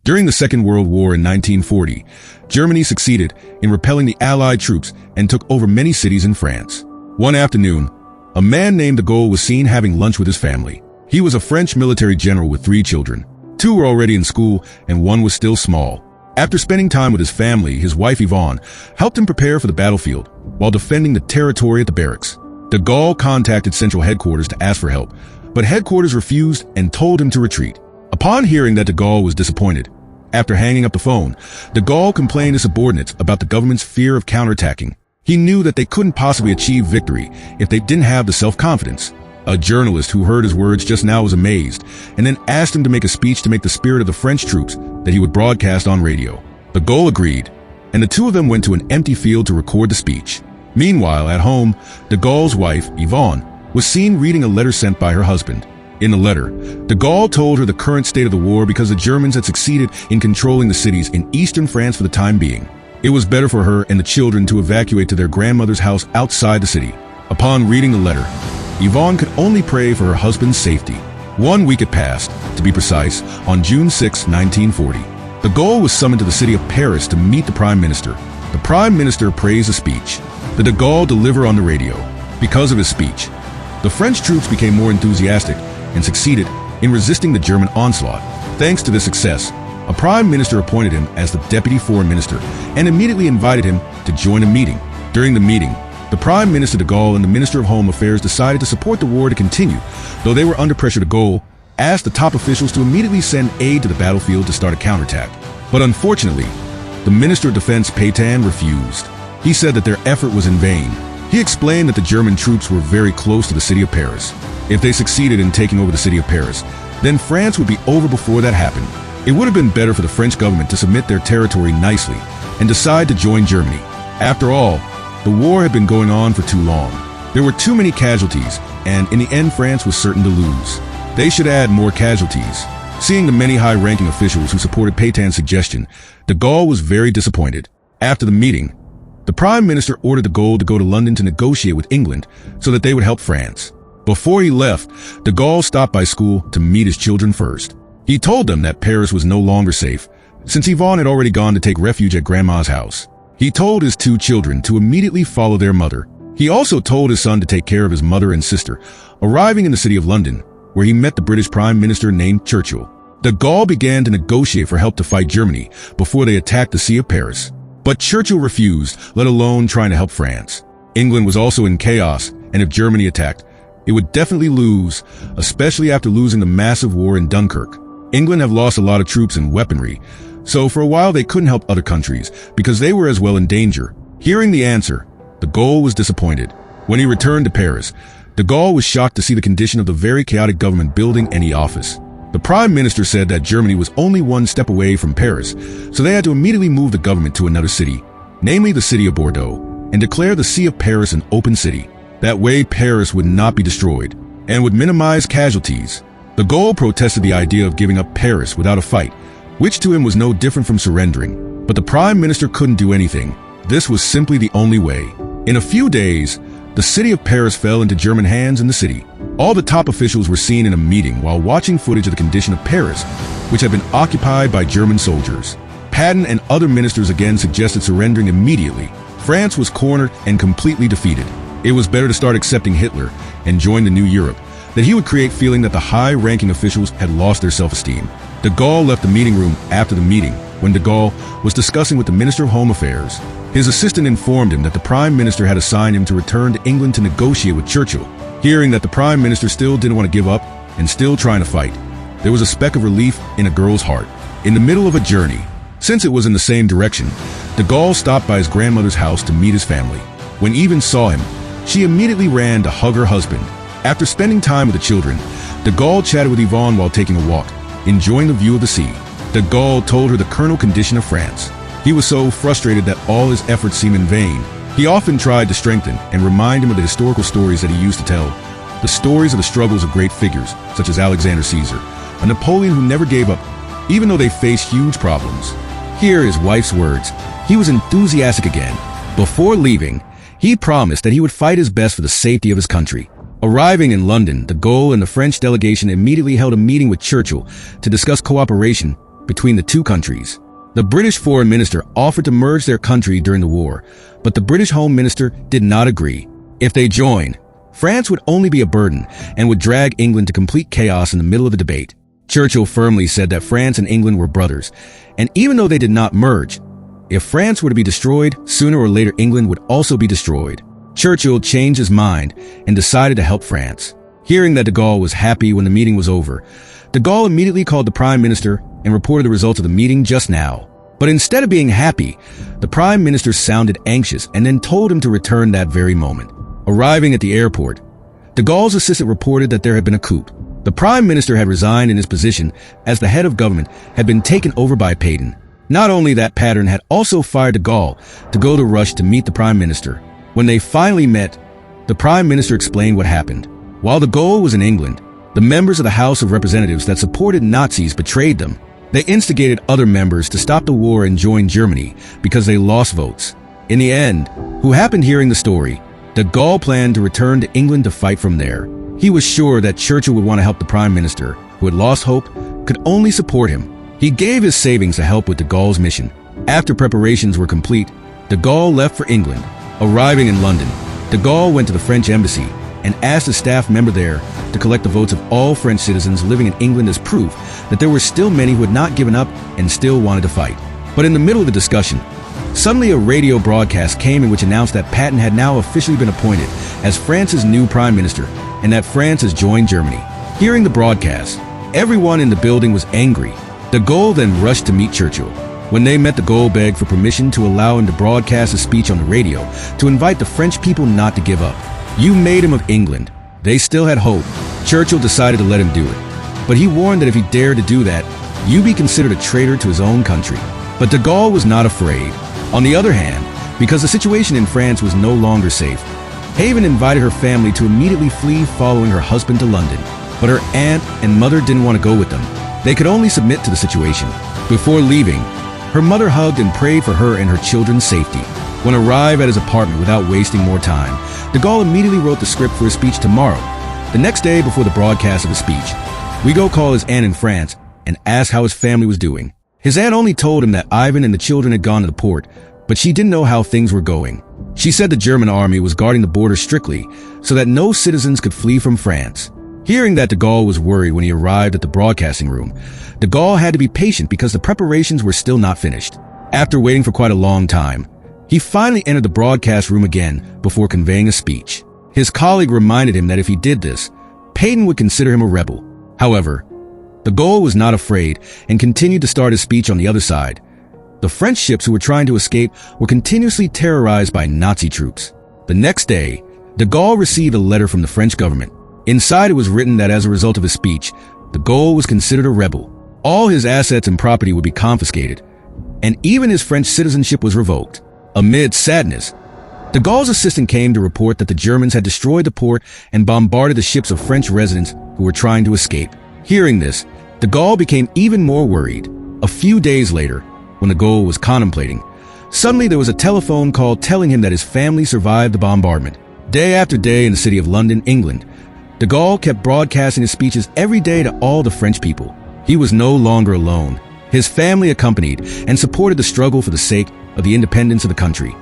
During the Second World War in 1940, Germany succeeded in repelling the Allied troops and took over many cities in France. One afternoon, a man named 𝐿𝐤 was seen having lunch with his family. He was a French military general with 3 children. 2 were already in school and 1 was still small. After spending time with his family, his wife 𝐤𝐤 helped him prepare for the battlefield while defending the territory at the barracks. 𝐿𝐤 contacted central headquarters to ask for help, but headquarters refused and told him to retreat. Upon hearing that 𝐿𝐤 was disappointed, after hanging up the phone, 𝐿𝐤 complained to subordinates about the government's fear of counterattacking. He knew that they couldn't possibly achieve victory if they didn't have the self-confidence. A journalist who heard his words just now was amazed and then asked him to make a speech to make the spirit of the French troops that he would broadcast on radio. 𝐿𝐤 agreed, and the 2 of them went to an empty field to record the speech. Meanwhile, at home, 𝐿𝐤's wife, 𝐤𝐤, was seen reading a letter sent by her husband. In the letter, 𝐿𝐤 told her the current state of the war because the Germans had succeeded in controlling the cities in eastern France for the time being. It was better for her and the children to evacuate to their grandmother's house outside the city. Upon reading the letter, 𝐤𝐤 could only pray for her husband's safety. 1 week had passed, to be precise, on June 6, 1940. 𝐿𝐤 was summoned to the city of Paris to meet the Prime Minister. The Prime Minister praised the speech that 𝐿𝐤 delivered on the radio. Because of his speech, the French troops became more enthusiastic and succeeded in resisting the German onslaught. Thanks to this success, a prime minister appointed him as the deputy foreign minister and immediately invited him to join a meeting. During the meeting, the Prime Minister 𝐿𝐤 and the Minister of Home Affairs decided to support the war to continue, though they were under pressure. 𝐿𝐤 asked the top officials to immediately send aid to the battlefield to start a counterattack. But unfortunately, the Minister of Defense 𝐼𝐻 refused. He said that their effort was in vain. He explained that the German troops were very close to the city of Paris. If they succeeded in taking over the city of Paris, then France would be over before that happened. It would have been better for the French government to submit their territory nicely and decide to join Germany. After all, the war had been going on for too long. There were too many casualties, and in the end France was certain to lose. They should add more casualties. Seeing the many high-ranking officials who supported 𝐼𝐻's suggestion, 𝐿𝐤 was very disappointed. After the meeting, the Prime Minister ordered 𝐿𝐤 to go to London to negotiate with England so that they would help France. Before he left, 𝐿𝐤 stopped by school to meet his children first. He told them that Paris was no longer safe, since 𝐤𝐤 had already gone to take refuge at Grandma's house. He told his 2 children to immediately follow their mother. He also told his son to take care of his mother and sister, arriving in the city of London, where he met the British Prime Minister named 𝐿𝐤. 𝐿𝐤 began to negotiate for help to fight Germany before they attacked the Sea of Paris. But 𝐿𝐤 refused, let alone trying to help France. England was also in chaos, and if Germany attacked, it would definitely lose, especially after losing the massive war in Dunkirk. England have lost a lot of troops and weaponry, so for a while they couldn't help other countries because they were as well in danger. Hearing the answer, 𝐿𝐤 was disappointed. When he returned to Paris, 𝐿𝐤 was shocked to see the condition of the very chaotic government building and the office. The Prime Minister said that Germany was only 1 step away from Paris, so they had to immediately move the government to another city, namely the city of Bordeaux, and declare the Sea of Paris an open city. That way Paris would not be destroyed and would minimize casualties. 𝐿𝐤 protested the idea of giving up Paris without a fight, which to him was no different from surrendering. But the Prime Minister couldn't do anything. This was simply the only way. In a few days, the city of Paris fell into German hands in the city. All the top officials were seen in a meeting while watching footage of the condition of Paris, which had been occupied by German soldiers. 𝐼𝐻 and other ministers again suggested surrendering immediately. France was cornered and completely defeated. It was better to start accepting Hitler and join the new Europe, that he would create feeling that the high-ranking officials had lost their self-esteem. 𝐿𝐤 left the meeting room after the meeting when 𝐿𝐤 was discussing with the Minister of Home Affairs. His assistant informed him that the Prime Minister had assigned him to return to England to negotiate with 𝐿𝐤. Hearing that the Prime Minister still didn't want to give up and still trying to fight, there was a speck of relief in a girl's heart. In the middle of a journey, since it was in the same direction, 𝐿𝐤 stopped by his grandmother's house to meet his family. When 𝐤𝐻 saw him, she immediately ran to hug her husband. After spending time with the children, 𝐿𝐤 chatted with 𝐤𝐤 while taking a walk, enjoying the view of the sea. 𝐿𝐤 told her the current condition of France. He was so frustrated that all his efforts seemed in vain. He often tried to strengthen and remind him of the historical stories that he used to tell. The stories of the struggles of great figures, such as Alexander Caesar, a Napoleon who never gave up, even though they faced huge problems. Here his wife's words. He was enthusiastic again. Before leaving, he promised that he would fight his best for the safety of his country. Arriving in London, 𝐿𝐤 and the French delegation immediately held a meeting with 𝐿𝐤 to discuss cooperation between the two countries. The British foreign minister offered to merge their country during the war, but the British Home Minister did not agree. If they joined, France would only be a burden and would drag England to complete chaos in the middle of a debate. Churchill firmly said that France and England were brothers, and even though they did not merge, if France were to be destroyed, sooner or later England would also be destroyed. Churchill changed his mind and decided to help France. Hearing that de Gaulle was happy when the meeting was over, de Gaulle immediately called the Prime Minister and reported the results of the meeting just now. But instead of being happy, the Prime Minister sounded anxious and then told him to return that very moment. Arriving at the airport, de Gaulle's assistant reported that there had been a coup. The Prime Minister had resigned and his position as the head of government had been taken over by Pétain. Not only that, Pétain had also fired de Gaulle to go to Russia to meet the Prime Minister. When they finally met, the Prime Minister explained what happened. While de Gaulle was in England, the members of the House of Representatives that supported Nazis betrayed them. They instigated other members to stop the war and join Germany because they lost votes. In the end, who happened hearing the story, de Gaulle planned to return to England to fight from there. He was sure that Churchill would want to help the Prime Minister, who had lost hope, could only support him. He gave his savings to help with de Gaulle's mission. After preparations were complete, de Gaulle left for England. Arriving in London, de Gaulle went to the French embassy and asked a staff member there to collect the votes of all French citizens living in England as proof that there were still many who had not given up and still wanted to fight. But in the middle of the discussion, suddenly a radio broadcast came in which announced that Pétain had now officially been appointed as France's new Prime Minister and that France has joined Germany. Hearing the broadcast, everyone in the building was angry. De Gaulle then rushed to meet Churchill. When they met, de Gaulle begged for permission to allow him to broadcast a speech on the radio to invite the French people not to give up. You made him of England. They still had hope. Churchill decided to let him do it. But he warned that if he dared to do that, you'd be considered a traitor to his own country. But de Gaulle was not afraid. On the other hand, because the situation in France was no longer safe, Haven invited her family to immediately flee following her husband to London. But her aunt and mother didn't want to go with them. They could only submit to the situation. Before leaving, her mother hugged and prayed for her and her children's safety. When arrived at his apartment without wasting more time, de Gaulle immediately wrote the script for his speech tomorrow. The next day before the broadcast of his speech, Hugo called his aunt in France and asked how his family was doing. His aunt only told him that Ivan and the children had gone to the port, but she didn't know how things were going. She said the German army was guarding the border strictly so that no citizens could flee from France. Hearing that, de Gaulle was worried when he arrived at the broadcasting room. De Gaulle had to be patient because the preparations were still not finished. After waiting for quite a long time, he finally entered the broadcast room again before conveying a speech. His colleague reminded him that if he did this, Pétain would consider him a rebel. However, de Gaulle was not afraid and continued to start his speech on the other side. The French ships who were trying to escape were continuously terrorized by Nazi troops. The next day, de Gaulle received a letter from the French government. Inside it was written that as a result of his speech, de Gaulle was considered a rebel. All his assets and property would be confiscated, and even his French citizenship was revoked. Amid sadness, de Gaulle's assistant came to report that the Germans had destroyed the port and bombarded the ships of French residents who were trying to escape. Hearing this, de Gaulle became even more worried. A few days later, when de Gaulle was contemplating, suddenly there was a telephone call telling him that his family survived the bombardment. Day after day in the city of London, England, de Gaulle kept broadcasting his speeches every day to all the French people. He was no longer alone. His family accompanied and supported the struggle for the sake of the independence of the country.